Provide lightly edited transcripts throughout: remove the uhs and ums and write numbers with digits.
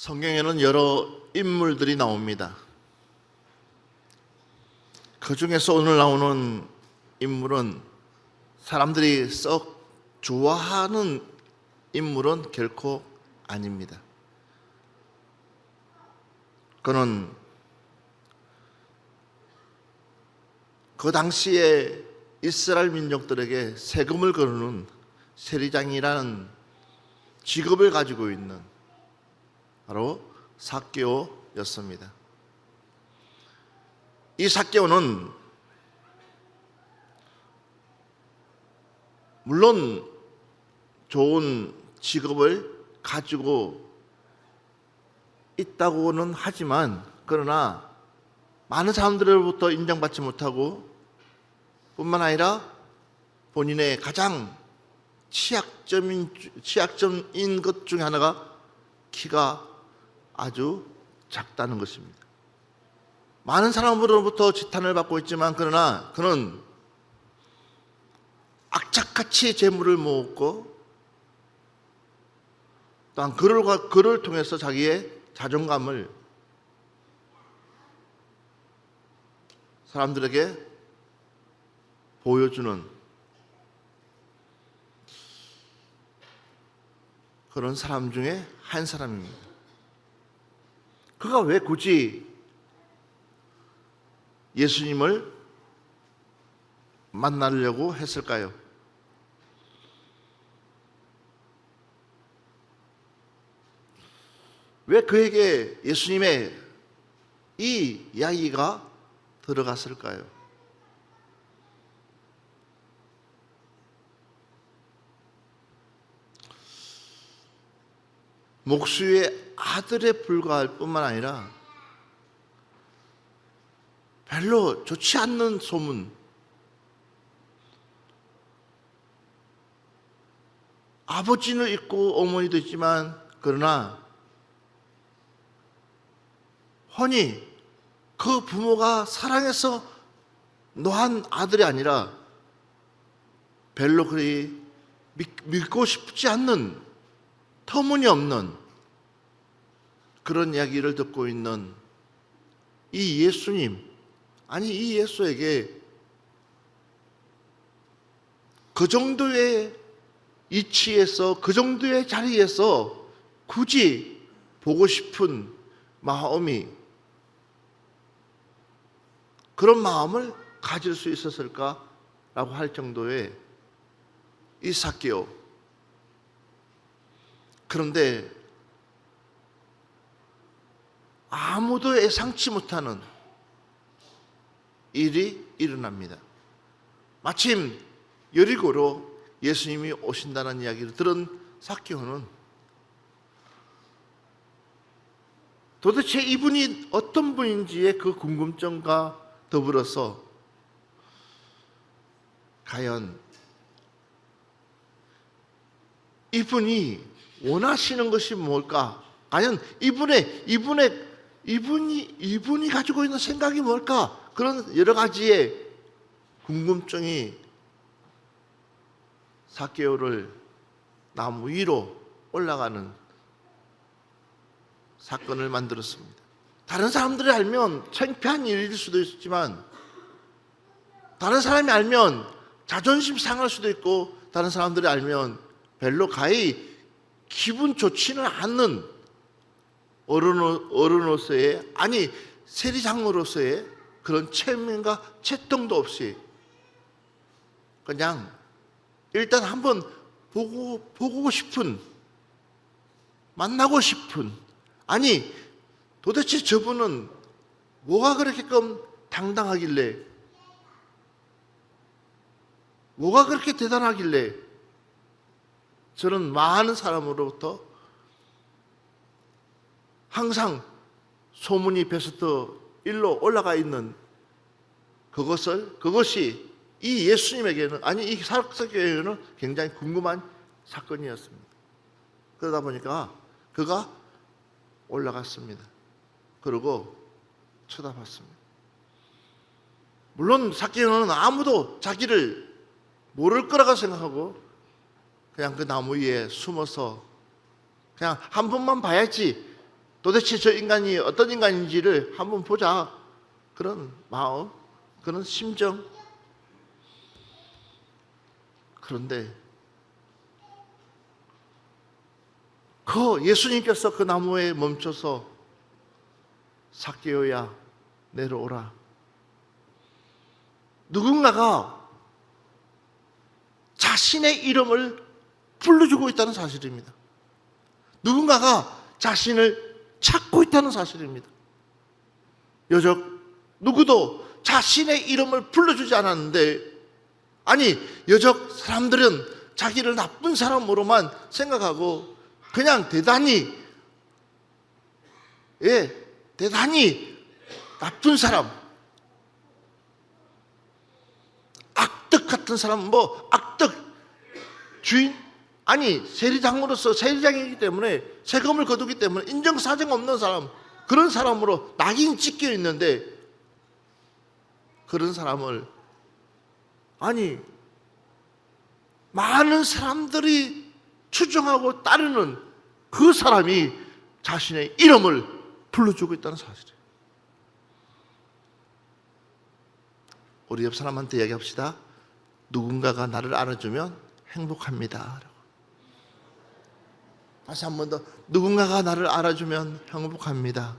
성경에는 여러 인물들이 나옵니다. 그 중에서 오늘 나오는 인물은 사람들이 썩 좋아하는 인물은 결코 아닙니다. 그는 그 당시에 이스라엘 민족들에게 세금을 거두는 세리장이라는 직업을 가지고 있는 바로 삭개오였습니다. 이 삭개오는 물론 좋은 직업을 가지고 있다고는 하지만 그러나 많은 사람들로부터 인정받지 못하고 뿐만 아니라 본인의 가장 취약점인 것 중에 하나가 키가 아주 작다는 것입니다. 많은 사람으로부터 지탄을 받고 있지만 그러나 그는 악착같이 재물을 모았고 또한 그를 통해서 자기의 자존감을 사람들에게 보여주는 그런 사람 중에 한 사람입니다. 그가 왜 굳이 예수님을 만나려고 했을까요? 왜 그에게 예수님의 이 이야기가 들어갔을까요? 목수의 아들에 불과할 뿐만 아니라 별로 좋지 않는 소문, 아버지는 있고 어머니도 있지만 그러나 훤히 그 부모가 사랑해서 놓은 아들이 아니라 별로 그리 믿고 싶지 않는 터무니없는 그런 이야기를 듣고 있는 이 예수님, 아니 이 예수에게 그 정도의 이치에서 그 정도의 자리에서 굳이 보고 싶은 마음이 그런 마음을 가질 수 있었을까라고 할 정도의 이 삭개오. 그런데 아무도 예상치 못하는 일이 일어납니다. 마침 여리고로 예수님이 오신다는 이야기를 들은 삭개오는 도대체 이분이 어떤 분인지의 그 궁금증과 더불어서 과연 이분이 원하시는 것이 뭘까? 과연 이분이 가지고 있는 생각이 뭘까? 그런 여러 가지의 궁금증이 삭개오를 나무 위로 올라가는 사건을 만들었습니다. 다른 사람들이 알면 창피한 일일 수도 있지만 다른 사람이 알면 자존심 상할 수도 있고 다른 사람들이 알면 별로 가히 기분 좋지는 않는 어른으로서의 아니 세리장으로서의 그런 체면과 채통도 없이 그냥 일단 한번 보고 싶은 만나고 싶은 아니 도대체 저분은 뭐가 그렇게끔 당당하길래 뭐가 그렇게 대단하길래 저는 많은 사람으로부터 항상 소문이 베스트 1로 올라가 있는 그것이 이 예수님에게는 아니 이 삭개오에게는 굉장히 궁금한 사건이었습니다. 그러다 보니까 그가 올라갔습니다. 그리고 쳐다봤습니다. 물론 삭개오는 아무도 자기를 모를 거라고 생각하고 그냥 그 나무 위에 숨어서 그냥 한 번만 봐야지 도대체 저 인간이 어떤 인간인지를 한번 보자. 그런 마음, 그런 심정. 그런데 그 예수님께서 그 나무에 멈춰서 삭개오야 내려오라. 누군가가 자신의 이름을 불러주고 있다는 사실입니다. 누군가가 자신을 찾고 있다는 사실입니다. 여적 누구도 자신의 이름을 불러주지 않았는데, 아니 여적 사람들은 자기를 나쁜 사람으로만 생각하고 그냥 대단히 나쁜 사람, 악덕 같은 사람, 악덕 주인, 아니 세리장으로서 세리장이기 때문에 세금을 거두기 때문에 인정사정 없는 사람, 그런 사람으로 낙인 찍혀 있는데, 그런 사람을 아니 많은 사람들이 추종하고 따르는 그 사람이 자신의 이름을 불러주고 있다는 사실이에요. 우리 옆 사람한테 이야기합시다. 누군가가 나를 알아주면 행복합니다. 다시 한 번 더, 누군가가 나를 알아주면 행복합니다.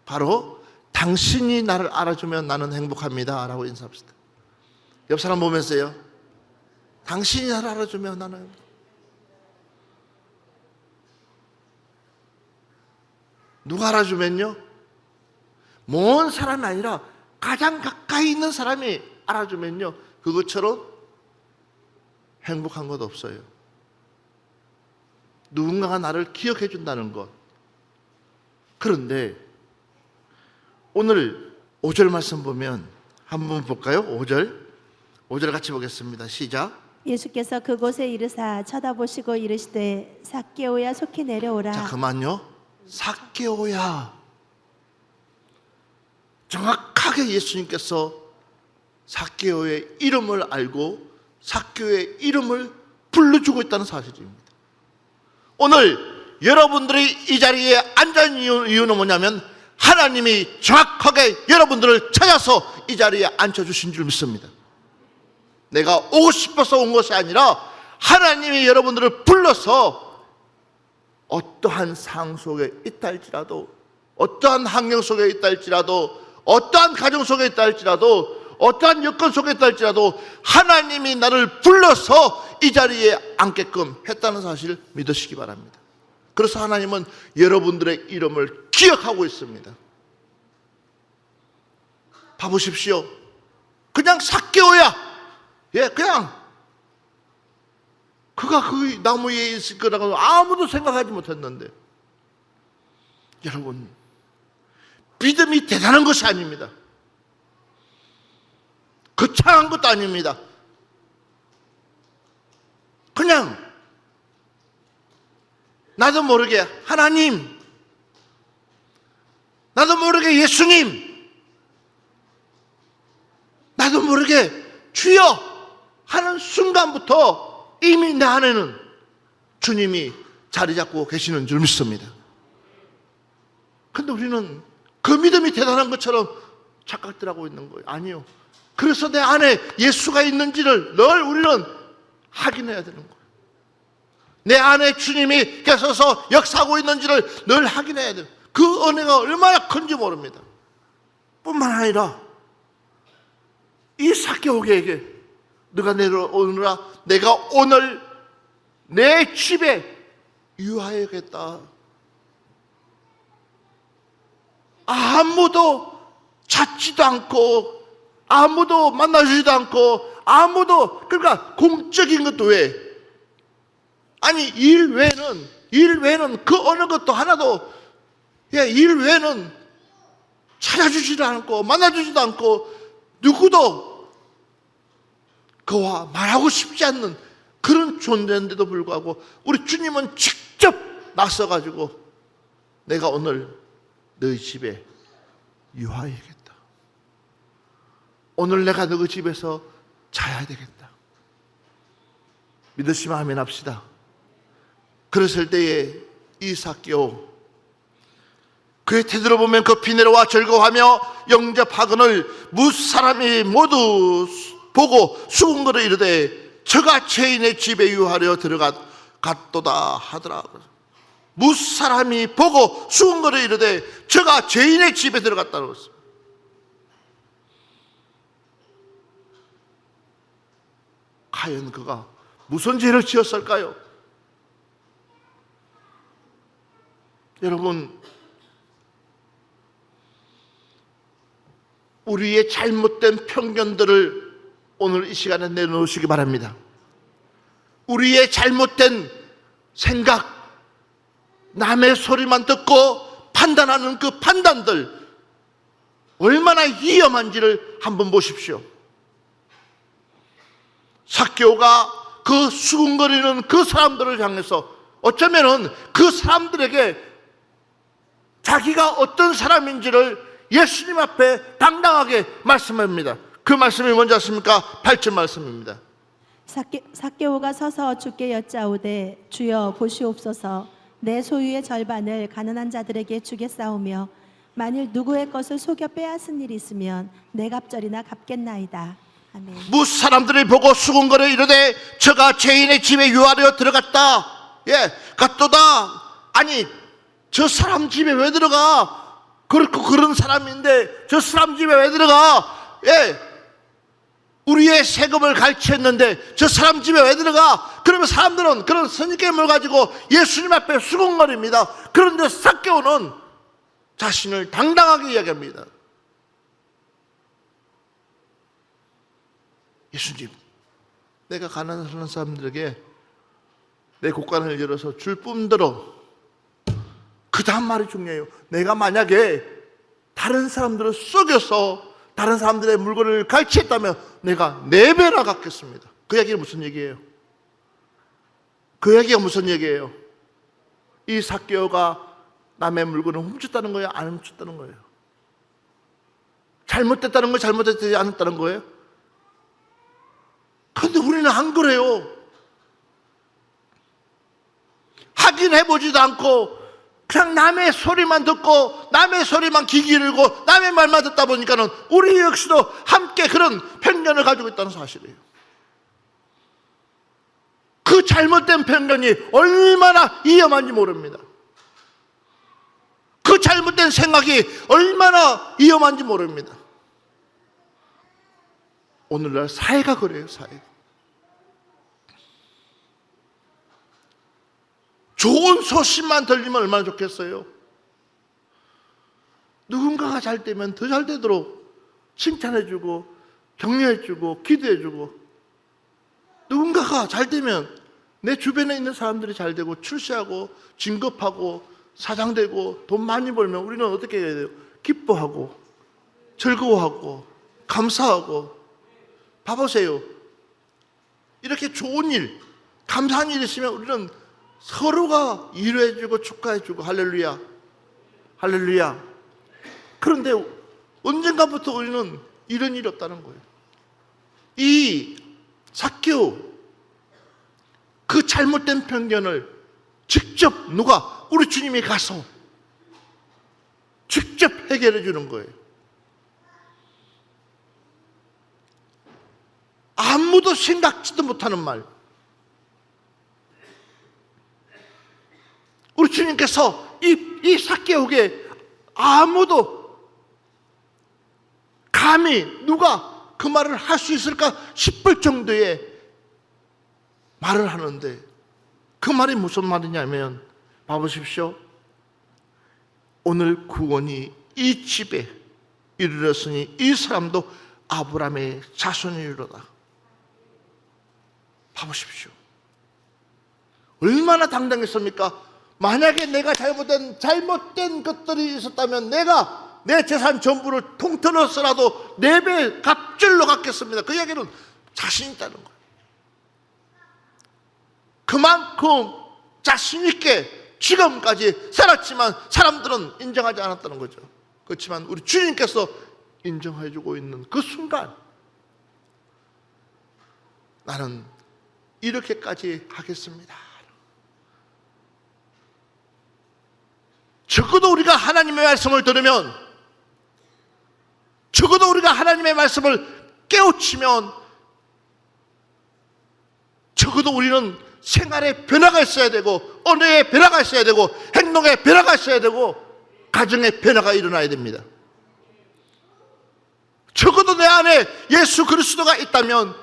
바로 당신이 나를 알아주면 나는 행복합니다 라고 인사합시다. 옆 사람 보면서요, 당신이 나를 알아주면 나는 행복합니다. 누가 알아주면요? 먼 사람이 아니라 가장 가까이 있는 사람이 알아주면요, 그것처럼 행복한 것 없어요. 누군가가 나를 기억해 준다는 것. 그런데 오늘 5절 말씀 보면 한번 볼까요? 5절 같이 보겠습니다. 시작. 예수께서 그곳에 이르사 쳐다보시고 이르시되 삭개오야 속히 내려오라. 자, 그만요. 삭개오야. 정확하게 예수님께서 삭개오의 이름을 알고 삭개오의 이름을 불러주고 있다는 사실입니다. 오늘 여러분들이 이 자리에 앉아 있는 이유는 뭐냐면, 하나님이 정확하게 여러분들을 찾아서 이 자리에 앉혀주신 줄 믿습니다. 내가 오고 싶어서 온 것이 아니라 하나님이 여러분들을 불러서 어떠한 상황 속에 있다 할지라도, 어떠한 환경 속에 있다 할지라도, 어떠한 가정 속에 있다 할지라도, 어떠한 여건 속에 있다 할지라도 하나님이 나를 불러서 이 자리에 앉게끔 했다는 사실을 믿으시기 바랍니다. 그래서 하나님은 여러분들의 이름을 기억하고 있습니다. 봐보십시오. 그냥 삭개오야. 그냥 그가 그 나무 위에 있을 거라고 아무도 생각하지 못했는데, 여러분, 믿음이 대단한 것이 아닙니다. 거창한 것도 아닙니다. 그냥 나도 모르게 하나님, 나도 모르게 예수님, 나도 모르게 주여 하는 순간부터 이미 내 안에는 주님이 자리 잡고 계시는 줄 믿습니다. 근데 우리는 그 믿음이 대단한 것처럼 착각들 하고 있는 거예요. 아니요. 그래서 내 안에 예수가 있는지를 늘 우리는 확인해야 되는 거예요. 내 안에 주님이 계셔서 역사하고 있는지를 늘 확인해야 돼요. 그 은혜가 얼마나 큰지 모릅니다. 뿐만 아니라 이 삭개오에게 너가 내려오느라 내가 오늘 내 집에 유하여야겠다. 아무도 찾지도 않고 아무도 만나주지도 않고 아무도, 그러니까 공적인 것도 왜, 아니 일 외에는 그 어느 것도 하나도, 일 외에는 찾아주지도 않고 만나주지도 않고 누구도 그와 말하고 싶지 않는 그런 존재인데도 불구하고 우리 주님은 직접 나서가지고 내가 오늘 너희 집에 유하여야겠다. 오늘 내가 너희 집에서 자야 되겠다. 믿으시면 아멘 합시다. 그랬을 때에 이 삭개오, 그의 태도를 보면 급히 내려와 즐거워하며 영접하거늘 무사람이 모두 보고 수군거려 이르되 저가 죄인의 집에 유하려 들어갔도다 하더라. 무사람이 보고 수군거려 이르되 저가 죄인의 집에 들어갔다고 했습니다. 과연 그가 무슨 죄를 지었을까요? 여러분, 우리의 잘못된 편견들을 오늘 이 시간에 내놓으시기 바랍니다. 우리의 잘못된 생각, 남의 소리만 듣고 판단하는 그 판단들 얼마나 위험한지를 한번 보십시오. 삭개오가 그 수군거리는 그 사람들을 향해서 어쩌면은 그 사람들에게 자기가 어떤 사람인지를 예수님 앞에 당당하게 말씀합니다. 그 말씀이 뭔지 아십니까? 8절 말씀입니다. 삭개오가 서서 주께 여짜오되 주여 보시옵소서 내 소유의 절반을 가난한 자들에게 주겠사오며 만일 누구의 것을 속여 빼앗은 일이 있으면 내 갑절이나 갚겠나이다. 아멘. 무사람들이 보고 수군거려 이르되 저가 죄인의 집에 유하려 들어갔다. 갔도다. 아니, 저 사람 집에 왜 들어가? 그렇고 그런 사람인데 저 사람 집에 왜 들어가? 우리의 세금을 갈취했는데 저 사람 집에 왜 들어가? 그러면 사람들은 그런 선입견을 가지고 예수님 앞에 수군거립니다. 그런데 삭개오는 자신을 당당하게 이야기합니다. 예수님, 내가 가난한 사람들에게 내 곳간을 열어서 줄 뿐더러, 그 다음 말이 중요해요. 내가 만약에 다른 사람들을 속여서 다른 사람들의 물건을 갈취했다면 내가 4배나 갚겠습니다. 그 얘기는 무슨 얘기예요? 그 얘기가 무슨 얘기예요? 이 삭개오가 남의 물건을 훔쳤다는 거예요? 안 훔쳤다는 거예요? 잘못됐다는 거예요? 잘못되지 않았다는 거예요? 그런데 우리는 안 그래요. 확인해보지도 않고 그냥 남의 소리만 듣고 남의 소리만 귀 기울이고 남의 말만 듣다 보니까는 우리 역시도 함께 그런 편견을 가지고 있다는 사실이에요. 그 잘못된 편견이 얼마나 위험한지 모릅니다. 그 잘못된 생각이 얼마나 위험한지 모릅니다. 오늘날 사회가 그래요, 사회가. 좋은 소식만 들리면 얼마나 좋겠어요. 누군가가 잘 되면 더 잘 되도록 칭찬해주고 격려해주고 기도해주고, 누군가가 잘 되면 내 주변에 있는 사람들이 잘 되고 출세하고 진급하고 사장되고 돈 많이 벌면 우리는 어떻게 해야 돼요? 기뻐하고 즐거워하고 감사하고. 봐보세요. 이렇게 좋은 일, 감사한 일이 있으면 우리는 서로가 위로해주고 축하해주고 할렐루야, 할렐루야. 그런데 언젠가부터 우리는 이런 일이 없다는 거예요. 이 삭개오, 그 잘못된 편견을 직접 누가, 우리 주님이 가서 직접 해결해 주는 거예요. 아무도 생각지도 못하는 말. 우리 주님께서 이 삭개오에게 아무도 감히 누가 그 말을 할 수 있을까 싶을 정도의 말을 하는데, 그 말이 무슨 말이냐면, 봐보십시오. 오늘 구원이 이 집에 이르렀으니 이 사람도 아브라함의 자손이로다. 봐보십시오. 얼마나 당당했습니까? 만약에 내가 잘못된 것들이 있었다면 내가 내 재산 전부를 통틀어서라도 4배 갑절로 갚겠습니다. 그 얘기는 자신 있다는 거예요. 그만큼 자신 있게 지금까지 살았지만 사람들은 인정하지 않았다는 거죠. 그렇지만 우리 주님께서 인정해주고 있는 그 순간, 나는 이렇게까지 하겠습니다. 적어도 우리가 하나님의 말씀을 들으면, 적어도 우리가 하나님의 말씀을 깨우치면, 적어도 우리는 생활에 변화가 있어야 되고, 언어에 변화가 있어야 되고, 행동에 변화가 있어야 되고, 가정에 변화가 일어나야 됩니다. 적어도 내 안에 예수 그리스도가 있다면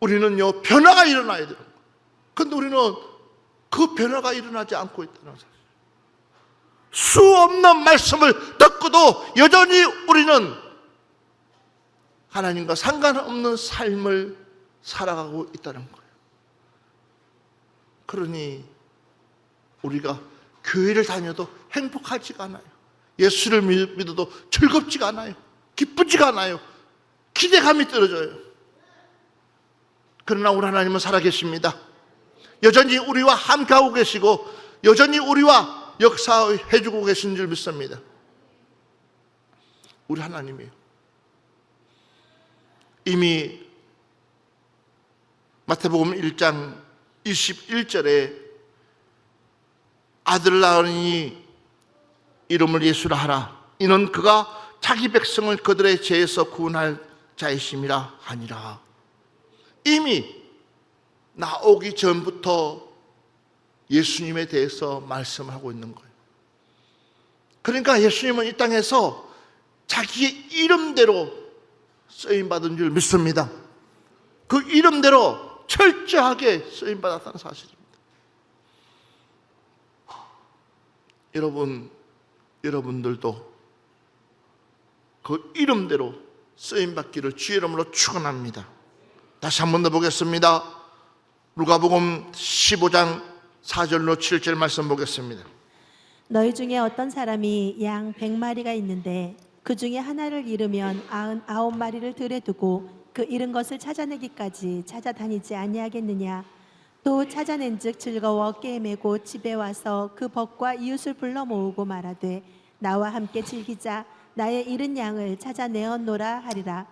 우리는요, 변화가 일어나야 돼요. 그런데 우리는 그 변화가 일어나지 않고 있다는 사실. 수 없는 말씀을 듣고도 여전히 우리는 하나님과 상관없는 삶을 살아가고 있다는 거예요. 그러니 우리가 교회를 다녀도 행복하지가 않아요. 예수를 믿어도 즐겁지가 않아요. 기쁘지가 않아요. 기대감이 떨어져요. 그러나 우리 하나님은 살아계십니다. 여전히 우리와 함께하고 계시고 여전히 우리와 역사해주고 계신 줄 믿습니다. 우리 하나님이요, 이미 마태복음 1장 21절에 아들을 낳으니 이름을 예수라 하라. 이는 그가 자기 백성을 그들의 죄에서 구원할 자이심이라 하니라. 이미 나오기 전부터 예수님에 대해서 말씀하고 있는 거예요. 그러니까 예수님은 이 땅에서 자기의 이름대로 쓰임받은 줄 믿습니다. 그 이름대로 철저하게 쓰임받았다는 사실입니다. 여러분들도 그 이름대로 쓰임받기를 주의 이름으로 축원합니다. 다시 한 번 더 보겠습니다. 누가복음 15장 4절로 7절 말씀 보겠습니다. 너희 중에 어떤 사람이 양 100마리가 있는데 그 중에 하나를 잃으면 99마리를 들에 두고 그 잃은 것을 찾아내기까지 찾아다니지 아니하겠느냐. 또 찾아낸즉 즐거워 꿰매고 집에 와서 그 벗과 이웃을 불러 모으고 말하되 나와 함께 즐기자. 나의 잃은 양을 찾아내었노라 하리라.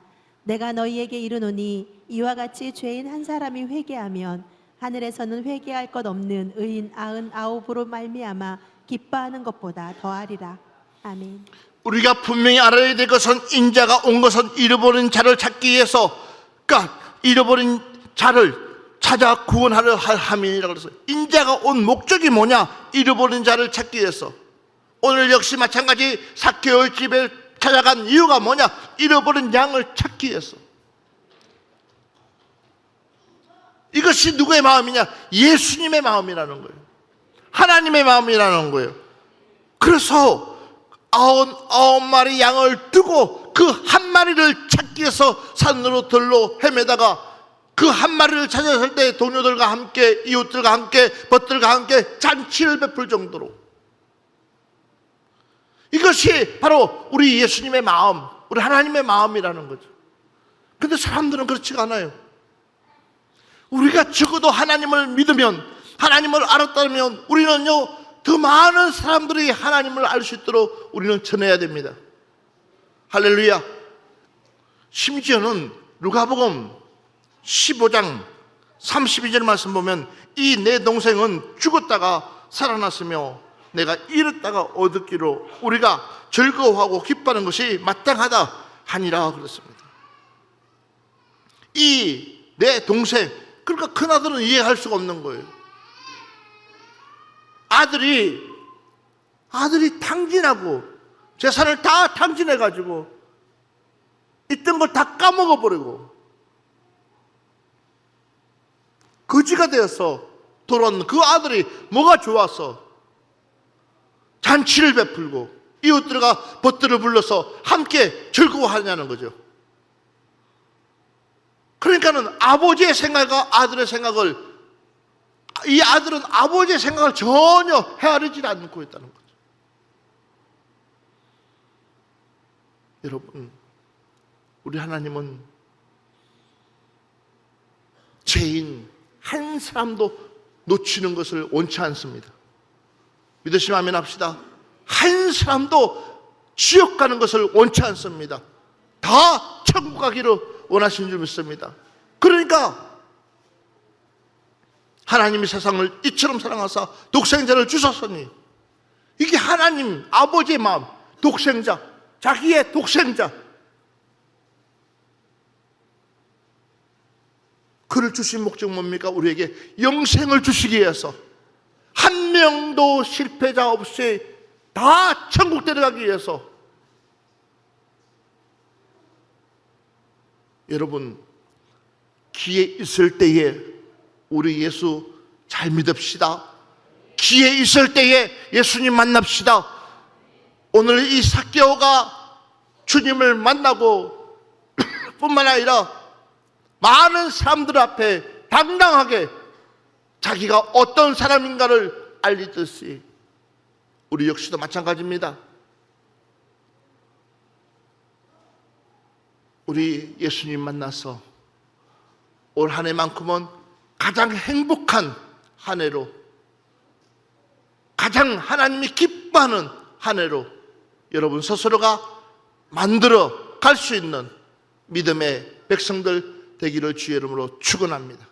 내가 너희에게 이르노니 이와 같이 죄인 한 사람이 회개하면 하늘에서는 회개할 것 없는 의인 99으로 말미암아 기뻐하는 것보다 더하리라. 아멘. 우리가 분명히 알아야 될 것은 인자가 온 것은 잃어버린 자를 찾기 위해서, 그러니까 잃어버린 자를 찾아 구원하려 함이라고 그랬어요. 인자가 온 목적이 뭐냐? 잃어버린 자를 찾기 위해서. 오늘 역시 마찬가지 삭개오의 집에 찾아간 이유가 뭐냐? 잃어버린 양을 찾기 위해서. 이것이 누구의 마음이냐? 예수님의 마음이라는 거예요. 하나님의 마음이라는 거예요. 그래서 99마리 양을 두고 그 한 마리를 찾기 위해서 산으로 들로 헤매다가 그 한 마리를 찾았을 때 동료들과 함께, 이웃들과 함께, 벗들과 함께 잔치를 베풀 정도로. 이것이 바로 우리 예수님의 마음, 우리 하나님의 마음이라는 거죠. 근데 사람들은 그렇지가 않아요. 우리가 적어도 하나님을 믿으면, 하나님을 알았다면 우리는요, 더 많은 사람들이 하나님을 알 수 있도록 우리는 전해야 됩니다. 할렐루야. 심지어는 누가복음 15장 32절 말씀 보면 이 내 동생은 죽었다가 살아났으며 내가 잃었다가 얻었기로 우리가 즐거워하고 기뻐하는 것이 마땅하다 하니라 그랬습니다. 이 내 동생, 그러니까 큰아들은 이해할 수가 없는 거예요. 아들이 탕진하고 재산을 다 탕진해가지고 있던 걸 다 까먹어버리고 거지가 되어서 돌아온 그 아들이 뭐가 좋아서 잔치를 베풀고 이웃들과 벗들을 불러서 함께 즐거워하냐는 거죠. 그러니까는 아버지의 생각과 아들의 생각을, 이 아들은 아버지의 생각을 전혀 헤아리지 않고 있다는 거죠. 여러분, 우리 하나님은 죄인 한 사람도 놓치는 것을 원치 않습니다. 믿으시면 아멘 합시다. 한 사람도 지옥 가는 것을 원치 않습니다. 다 천국 가기를 원하시는 줄 믿습니다. 그러니까 하나님이 세상을 이처럼 사랑하사 독생자를 주셨으니 이게 하나님 아버지의 마음, 독생자, 자기의 독생자, 그를 주신 목적 뭡니까? 우리에게 영생을 주시기 위해서, 한 명도 실패자 없이 다 천국 데려가기 위해서. 여러분, 기회 있을 때에 우리 예수 잘 믿읍시다. 기회 있을 때에 예수님 만납시다. 오늘 이 삭개오가 주님을 만나고 뿐만 아니라 많은 사람들 앞에 당당하게 자기가 어떤 사람인가를 알리듯이 우리 역시도 마찬가지입니다. 우리 예수님 만나서 올 한 해만큼은 가장 행복한 한 해로, 가장 하나님이 기뻐하는 한 해로 여러분 스스로가 만들어 갈 수 있는 믿음의 백성들 되기를 주의 이름으로 축원합니다.